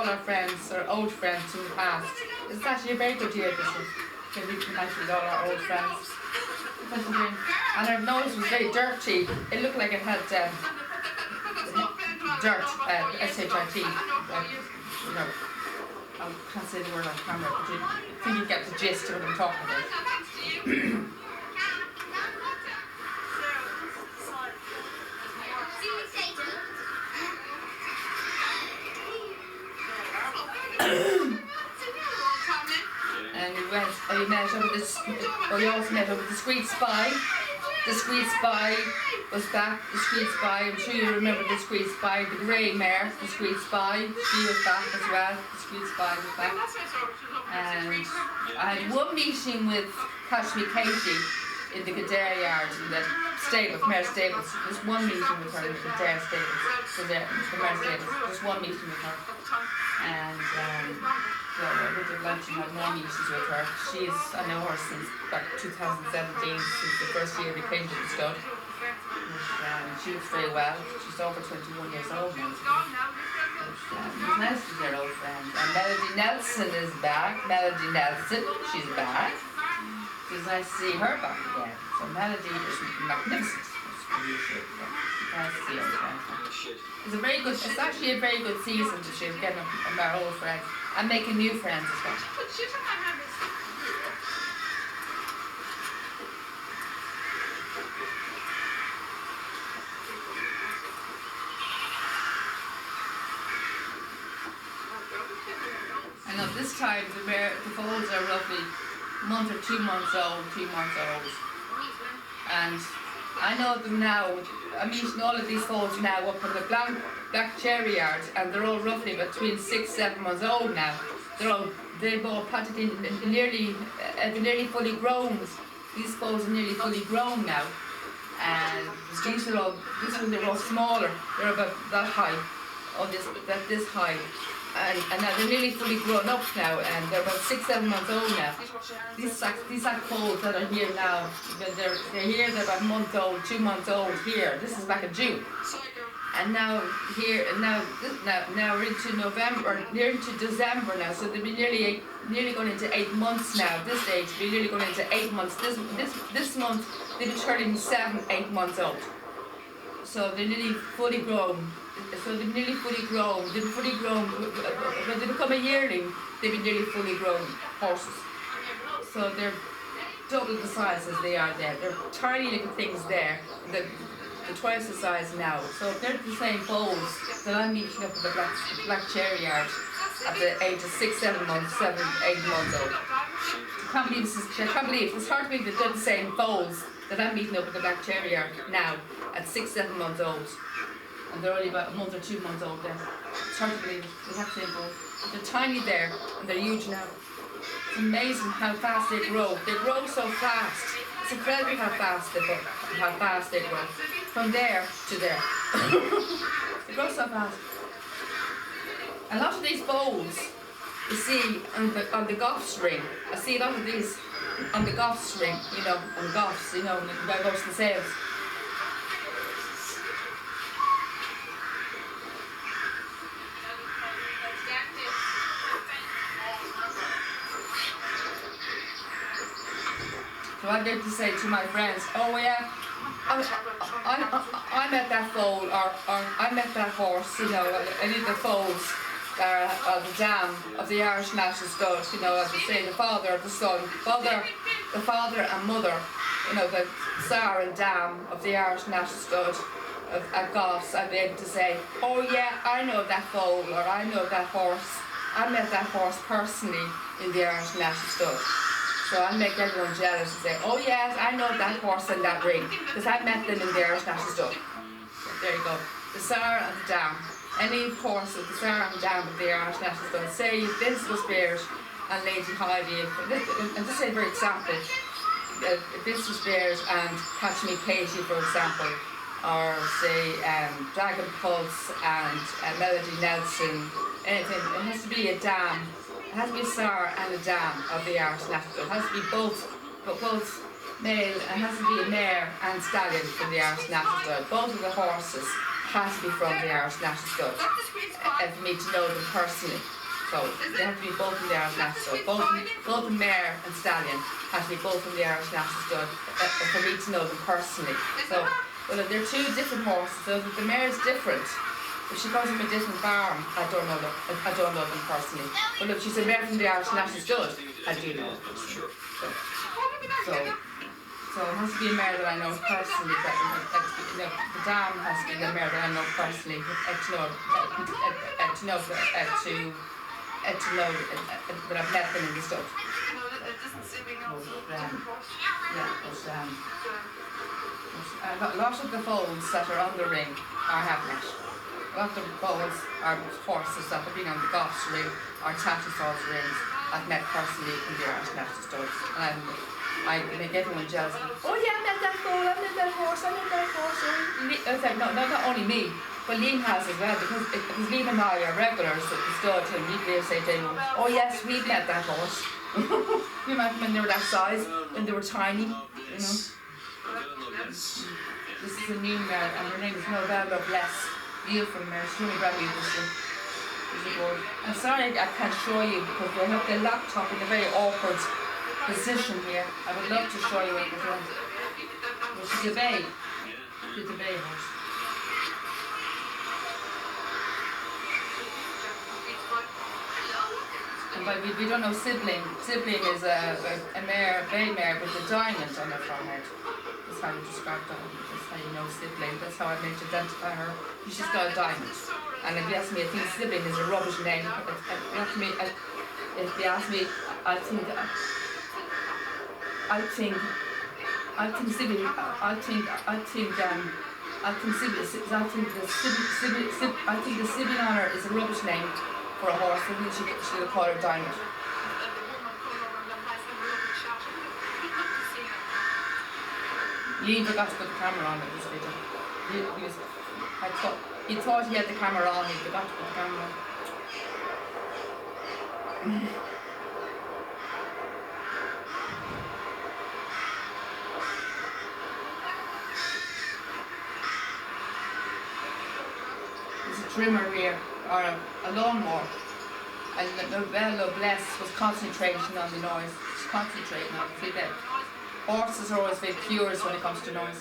all our friends, our old friends from the past. It's actually a very good year this year. We'll be connected with all our old friends. And our nose was very dirty. It looked like it had dirt, shit. You know, I can't say the word on camera, but I think you get the gist of what I'm talking about. And we also met up with the Discreet Spy. The Discreet Spy was back. The Discreet Spy, I'm sure you remember the Discreet Spy, the grey mare, the Discreet Spy. She was back as well. The Discreet Spy was back. And I had one meeting with Catch Me Katie in the Kildare yard, in the stables, Mare Stables. Just one meeting with her in the Kildare stables. The Mare Stables. Just one meeting with her. And so I went to lunch and had more meetings with her. I know her since about 2017, since the first year we came to the stud. And she looks very well. She's over 21 years old now. But, it was nice to see her old friend. And Melody Nelson is back. Melody Nelson, she's back. It was nice to see her back again. So Melody is magnificent. Nice to see her again. It's actually a very good season this year, getting our old friends and making new friends as well. I know this time the foals are roughly a month or 2 months old, 3 months old. And I know them now. I'm meeting all of these foals now up in the Black Cherry yard, and they're all roughly between 6-7 months old now. They've all planted in nearly fully grown. These foals are nearly fully grown now, and these ones are all smaller. They're about that high, this high. And now they're nearly fully grown up now, and they're about 6-7 months old now. These foals that are here now, they're here, they're about a month old, 2 months old here. This is back in June. And now we're into November, near into December now, so they'll be nearly going into 8 months now. This stage, they'll be nearly going into 8 months. This month, they'll be turning 7-8 months old. So they're nearly fully grown. So they're nearly fully grown. They're fully grown. When they become a yearling, they'll be nearly fully grown horses. So they're double the size as they are there. They're tiny little things there. They're twice the size now. So they're the same foals that I'm meeting up at the Black Cherry yard at the age of 6-7 months, 7-8 months old. I can't believe it's hard to believe that they're the same foals that I'm meeting up at the Black Cherry yard now at 6-7 months old. And they're only about a month or 2 months old then. It's hard to believe it. They have the same foals. They're tiny there and they're huge now. It's amazing how fast they grow. They grow so fast. It's incredible how fast they grow. From there to there. They grow so fast. A lot of these foals you see on the golf string. I see a lot of these on the golf string, on golfs, when I go to the sales. So I'm going to say to my friends, oh yeah, I met that foal, or I met that horse, any of the foals that are the dam of the Irish National Stud, as I say, the father or the son, the father and mother, the sire and dam of the Irish National Stud at golfs. I'd be able to say, oh yeah, I know that foal, or I know that horse. I met that horse personally in the Irish National Stud. So I make everyone jealous and say, oh yes, I know that horse and that ring, because I met them in the Irish National Stud. So there you go. The sire and the dam. Any horse with the sire and dam of the Irish National Stud. Say Vincent Spears and Lady Heidi, and just say for example, Vincent Spears and Catch Me Katie, for example, or say Dragon Pulse and Melody Nelson, anything. It has to be a dam. It has to be a sire and a dam of the Irish National. It has to be both male. It has to be a mare and stallion from the Irish National. Both of the horses has to be from the Irish National Stud, for me to know them personally. So they have to be both from the Irish National Stud. Both the mare and stallion have to be both from the Irish National Stud, for me to know them personally. So, well, they're two different horses. So the mare is different. If she comes from a different farm, I don't know them. I don't know them personally. But if she's a mare from the Irish National Stud, I do know her personally. So it has to be a mare that I know personally. The dam has to be the mare that I know personally. To know that I've met them in the stud. A lot of the foals that are on the ring I have met. A lot of the foals are horses that have been on the Goss ring or Tattersall's rings I've met personally in the Irish National Studs. And I make everyone jealous. Oh yeah, I met that foal, I met that horse, I met that horse. I said, no, not only me, but Liam has as well, because Liam and I are regulars at the stud, and we say to him, oh yes, we've met that horse. You imagine when they were that size, when they were tiny, you know. This is a new mare, and her name is Novella Bless. Beautiful mare, she's really brand new this year. I'm sorry I can't show you because they have the laptop in a very awkward position here. I would love to show you it, but she's a bay. She's a bay horse. But we don't know sibling. Sibling is a mare, a bay mare with a diamond on her forehead. That's how you describe diamond. That's how you know sibling. That's how I meant to identify her. She's just got a diamond. And if you ask me, I think sibling is a rubbish name. If you ask me, I think the sibling on her is a rubbish name for a horse. I think she should call her diamond. Liam forgot to put the camera on at this video. He thought he had the camera on, he forgot to put the camera on. There's a trimmer here, or a lawnmower, and the Novella Bless was concentrating on the noise. She's concentrating on it. See that? Horses are always very curious when it comes to noise.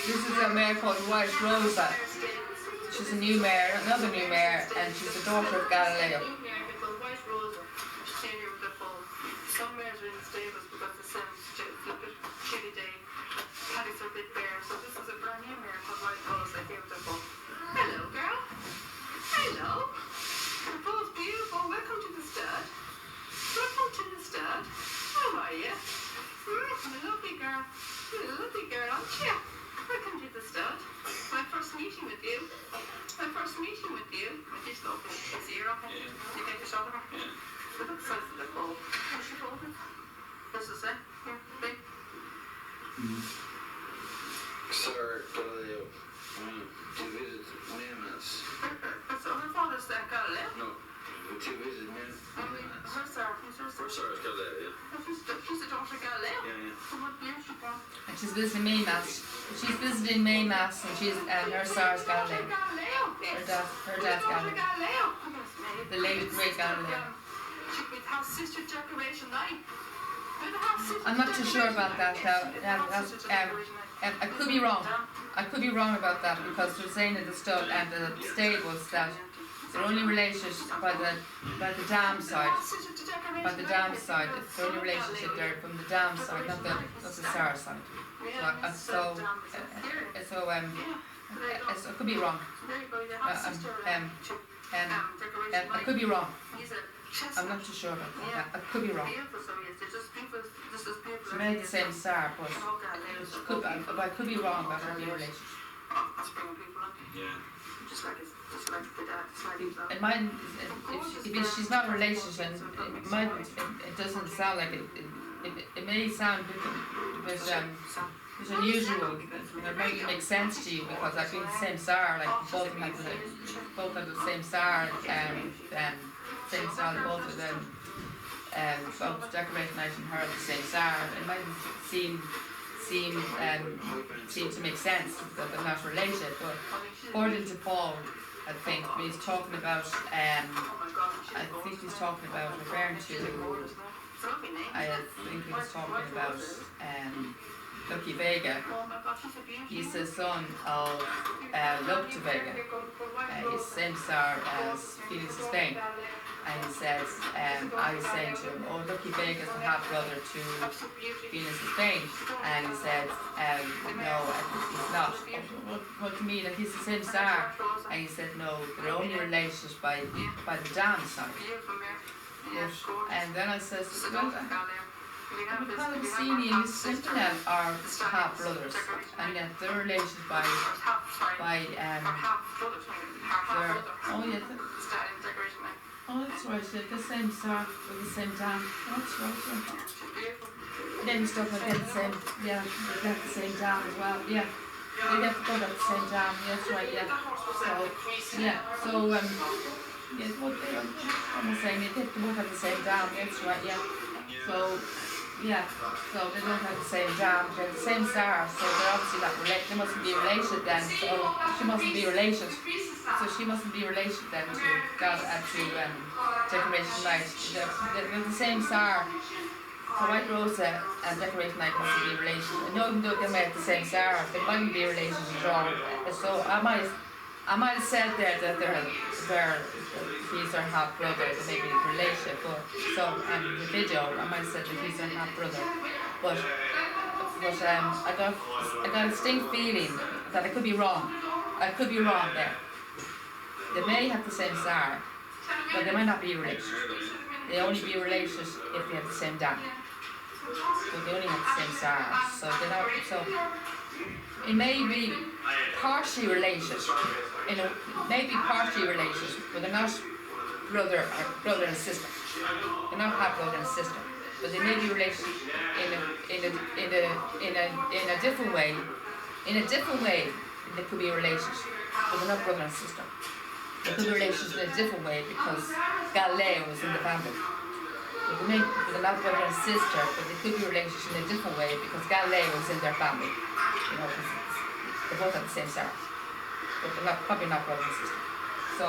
This is a mare called White Rosa. She's a new mare, another new mare, and she's the daughter of Galileo. Some mares are in the stables because the sun's chilly day. Paddocks are a bit bare, so this is a brand new mare called White Rosa. Beautiful. Hello, girl. Hello. Your foal's beautiful. Welcome to the stud. Welcome to the stud. How are you? I'm a lovely girl. You're a lovely girl, aren't you? Welcome to the stud. My first meeting with you. My first meeting with you. Did you go for his ear up? Did you take a shot of her? Yeah. Look at the size of the foal. How's she folded? What's this say? Here, big. Sir Galileo, to visit Nemas. So her father's that Galileo? No, to visit Nemas. Her sir. First sir is Galileo, yeah. She's the daughter of Galileo? Yeah. From what year she from? And she's visiting Maymass. She's visiting Maymass, and her star's Galileo. Her dad's Galileo. The late great Galileo. Sister decoration night. I'm not too sure about that I could be wrong. I could be wrong about that because they're saying in the stud and the stables that they're only related by the dam side. By the dam side, it's the only relationship there from the dam side, not the Sarah side. So I could be wrong. I could be wrong. I'm not too sure about that. I could be wrong. She may have the same star, but I could be wrong about her being related. Yeah. It might, if she's not related, and it doesn't sound like it. It may sound a bit unusual. It might make sense to you because I've been the same star, like both have the same star, same star, both of them, both decorating night and her the same star. It might seem to make sense that they're not related, but according to Paul, I think he's talking about referring to. I think he was talking about Lucky Vega. He's the son of Luke to Vega. He's the same star as Felix of Spain. And he says, I was saying to him, oh, Lucky Vega's the half brother to Felix of Spain. And he said, no, he's not. What to me, like he's the same star. And he said, no, they're only related by the dam side. And then I said, well, Palestini and Simpanel are half brothers, and yet they're related by that's right, they're the same star with the same dam. That's right, yeah. Then stuff like that, the same, yeah, they got the same dam as well, yeah. They have to go to the same dam, yeah, that's right, yeah. Yes, what I'm saying, they both have the same dam, that's right, yeah. So they don't have the same dam, they're the same star, so they're obviously not related, they mustn't be related then, so she mustn't be related. So she mustn't be related then to Decoration Night. They're the same star. So White Rosa and Decoration Night mustn't be related. And even though they may have the same star, they mightn't be related at all. So I might have said there that he's her half brother, they may be related, but so in the video I might have said that he's her half brother. But I got a distinct feeling that I could be wrong. I could be wrong there. They may have the same star, but they might not be related. They only be related if they have the same dam. But they only have the same star, so they're not. So it may be partially related. Maybe partially related, but they're not brother and sister. They're not half brother and sister, but they may be related in a different way. In a different way, they could be related, but they're not brother and sister. They could be related in a different way because Galileo was in the family. They're not brother and sister, but they could be related in a different way because Galileo was in their family. You know, because they both have the same star, but they're probably not brother and sister. So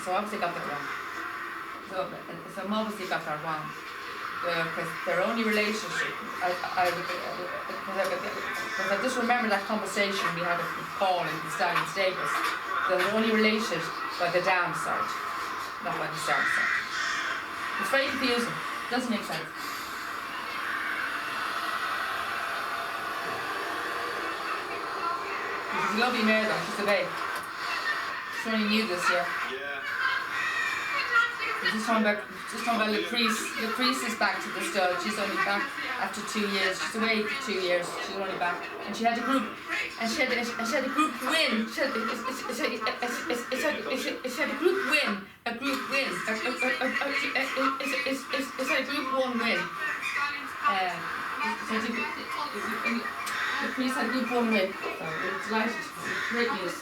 obviously got that wrong. So I'm obviously got that wrong. Because they're only related. Because I just remember that conversation we had with Paul in the Stallion Stables. They're only related by the dam side, not by the star side. It's very confusing. Doesn't make sense. She's a lovely mare though. She's a babe. She's only new this year. Just talking about Lucrece. Lucrece is back to the stud. She's only back after 2 years. She's away for 2 years. She's only back, and she had a group, and she had a group win. She had a group win. A group win. It's a group 1 win. Lucrece had a group 1 win. So we're delighted. Great news.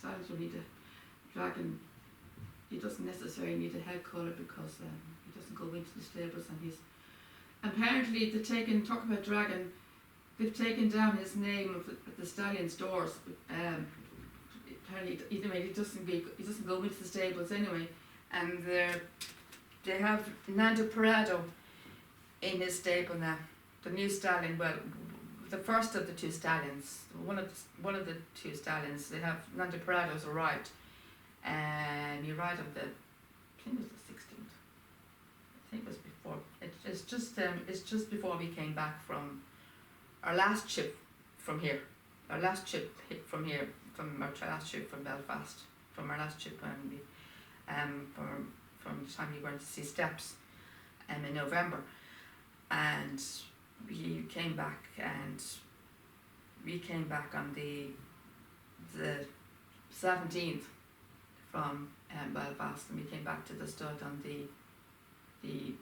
Silas will need a dragon. He doesn't necessarily need a head collar because he doesn't go into the stables, and he's apparently talk about dragon. They've taken down his name at the stallion's doors. Apparently, he doesn't go into the stables anyway, and they have Nando Parado in his stable now. The new stallion, well, the first of the 2 stallions, one of the 2 stallions, they have Nando Parado's arrived, and he arrived on I think it was the 16th. I think it was before. It's just before we came back from our last trip from here. Our last trip from here, from our last trip from Belfast, from our last trip when we, from the time we went to see Steps, in November, and we came back on the 17th from Belfast, and we came back to the stud on the it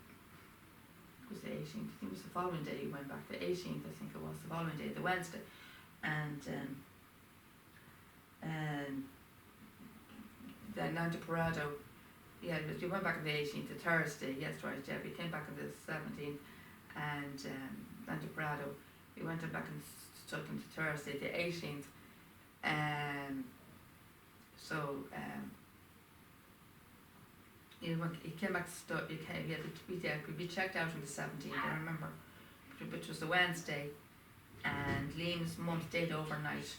was the 18th, I think it was the following day we went back, the 18th I think it was, the following day, the Wednesday, and then Lanzaparado, yeah, we went back on the 18th, the Thursday, yes right, yeah, we came back on the 17th, and Lanzaparado, we went back and stuck on the Thursday, the 18th, he came back to stuff. We checked out on the 17th, I remember, which was the Wednesday, and Liam's mum stayed overnight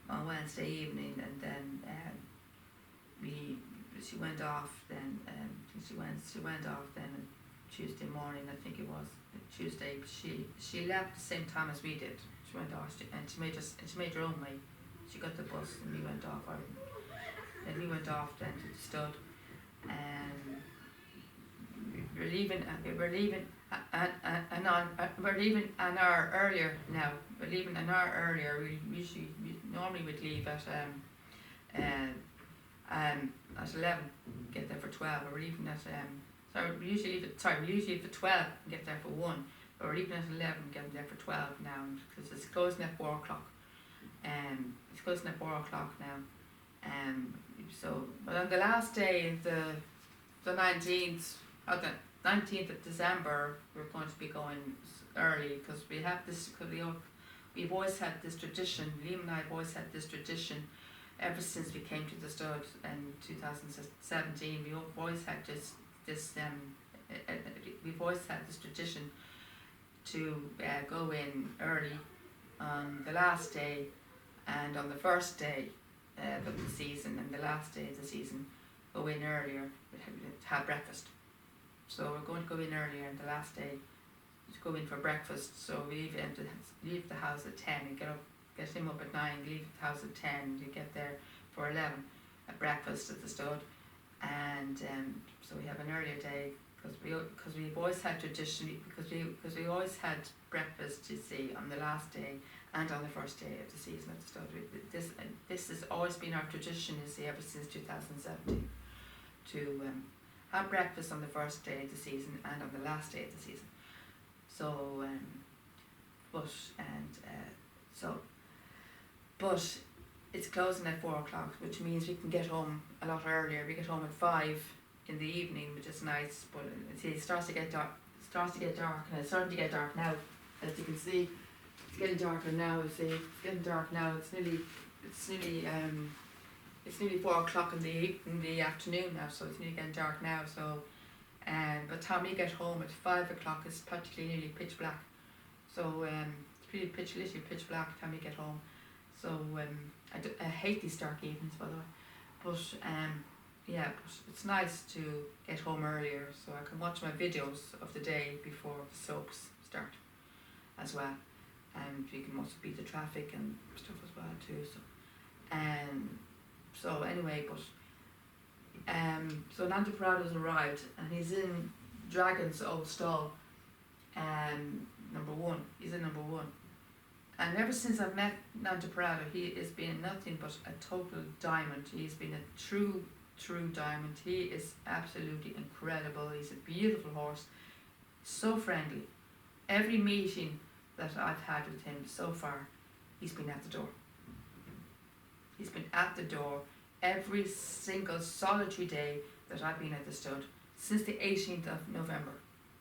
on Wednesday evening, and then she went off then. She went off then on Tuesday morning, I think it was Tuesday. She left the same time as we did. She went off and she made her own way. She got the bus and we went off. Then we went off then to the stud, and we're leaving an hour earlier now. We're leaving an hour earlier. We normally would leave at 11, get there for 12. We're leaving at we usually leave at 12 and get there for 1. But we're leaving at 11 and getting there for 12 now, because it's closing at 4 o'clock. It's closing at 4 o'clock now. But on the last day, the 19th of December, we're going to be going early, because we have this, because we've always had this tradition, Liam and I have always had this tradition ever since we came to the stud in 2017. We've always had we've always had this tradition to go in early on the last day and on the first day of the season, and the last day of the season go in earlier to have breakfast. So we're going to go in earlier on the last day to go in for breakfast. So we leave the house at 10 and get him up at 9, leave the house at 10, you get there for 11 at breakfast at the stud, and so we have an earlier day, because we've always had tradition, because we always had breakfast, you see, on the last day and on the first day of the season at the stud. This has always been our tradition, you see, ever since 2017, to have breakfast on the first day of the season and on the last day of the season. So, but it's closing at 4 o'clock, which means we can get home a lot earlier. We get home at 5 in the evening, which is nice, but it starts to get dark. And it's starting to get dark now, as you can see. It's getting darker now. See, it's getting dark now. It's nearly 4 o'clock in the afternoon now, so it's nearly getting dark now. So, by the time we get home at 5 o'clock, it's practically nearly pitch black. So it's pretty literally pitch black by the time we get home. So I hate these dark evenings, by the way. But but it's nice to get home earlier, so I can watch my videos of the day before the soaps start as well, and you can also beat the traffic and stuff as well too. So anyway, so Lanzapado's arrived, and he's in Dragon's old stall, number 1. He's in number 1. And ever since I've met Lanzaparado, he has been nothing but a total diamond. He's been a true diamond. He is absolutely incredible. He's a beautiful horse, so friendly. Every meeting that I've had with him so far, he's been at the door. He's been at the door every single solitary day that I've been at the stud since the 18th of November.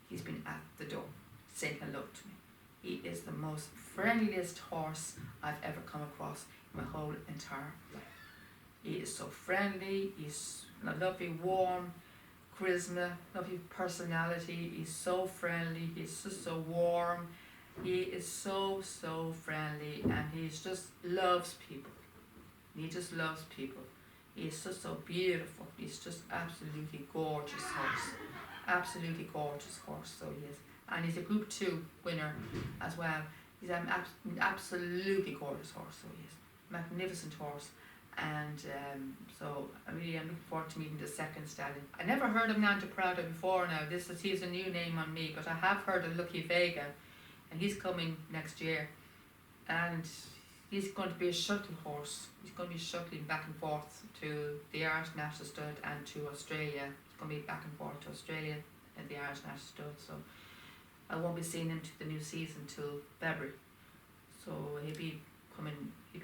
He's been at the door saying hello to me. He is the most friendliest horse I've ever come across in my whole entire life. He is so friendly, he's a lovely, warm charisma, lovely personality. He's so friendly, he's so warm. He is so friendly, and he just loves people. He just loves people. He is so beautiful. He's just absolutely gorgeous horse. Absolutely gorgeous horse, so he is. And he's a Group 2 winner as well. He's an absolutely gorgeous horse, so he is. Magnificent horse. And so I'm looking forward to meeting the second stallion. I never heard of Nanta Prado before now. He's a new name on me, but I have heard of Lucky Vega, and he's coming next year. And he's going to be a shuttle horse. He's going to be shuttling back and forth to the Irish National Stud and to Australia. He's going to be back and forth to Australia and the Irish National Stud. So I won't be seeing him to the new season till February. So he'll be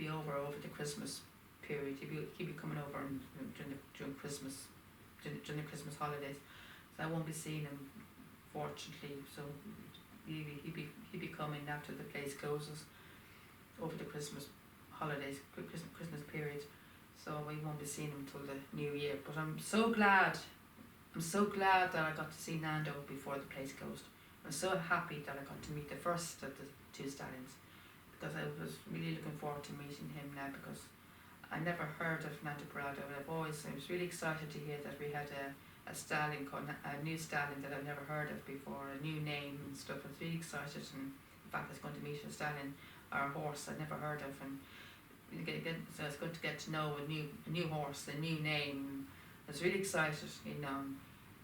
over the Christmas period. He'll be coming over during Christmas, during the Christmas holidays. So I won't be seeing him, fortunately. So he'll be coming after the place closes over the Christmas holidays, Christmas period. So we won't be seeing him till the new year. But I'm so glad that I got to see Nando before the place closed. I'm so happy that I got to meet the first of the two stallions, because I was really looking forward to meeting him now, because I never heard of Nanta Prado, and I was really excited to hear that we had a stallion, a new stallion that I've never heard of before, a new name and stuff. I was really excited, and in fact I was going to meet a stallion or a horse I'd never heard of, and so it's good to get to know a new horse, a new name. I was really excited,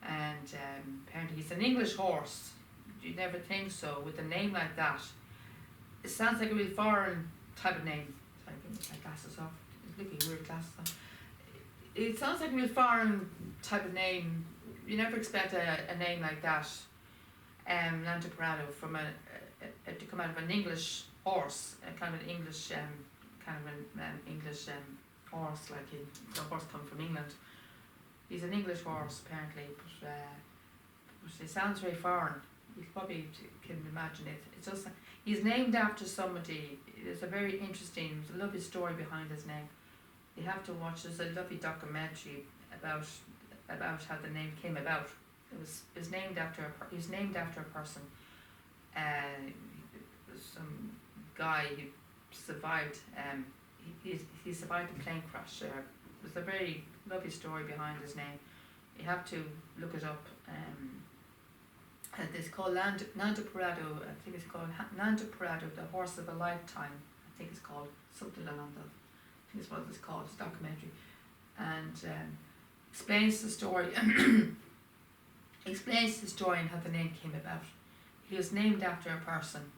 and apparently he's an English horse. You'd never think so with a name like that. It sounds like a really foreign type of name. Sorry, put my glasses off. It's looking weird glasses on. It sounds like a real foreign type of name. You never expect a name like that, Nanta Prado, from to come out of an English horse, a kind of an English horse, like the horse come from England. He's an English horse apparently, but it sounds very foreign. You probably can imagine it. It's just he's named after somebody. There's a very interesting, there's a lovely story behind his name. You have to watch. There's a lovely documentary about how the name came about. He's named after a person. Some guy who survived. He survived a plane crash. There's a very lovely story behind his name. You have to look it up. It's called Nanta Prado. I think it's called Nanta Prado, the Horse of a Lifetime. I think it's called something along that. I think it's what it's called. It's a documentary, and explains the story. Explains the story and how the name came about. He was named after a person.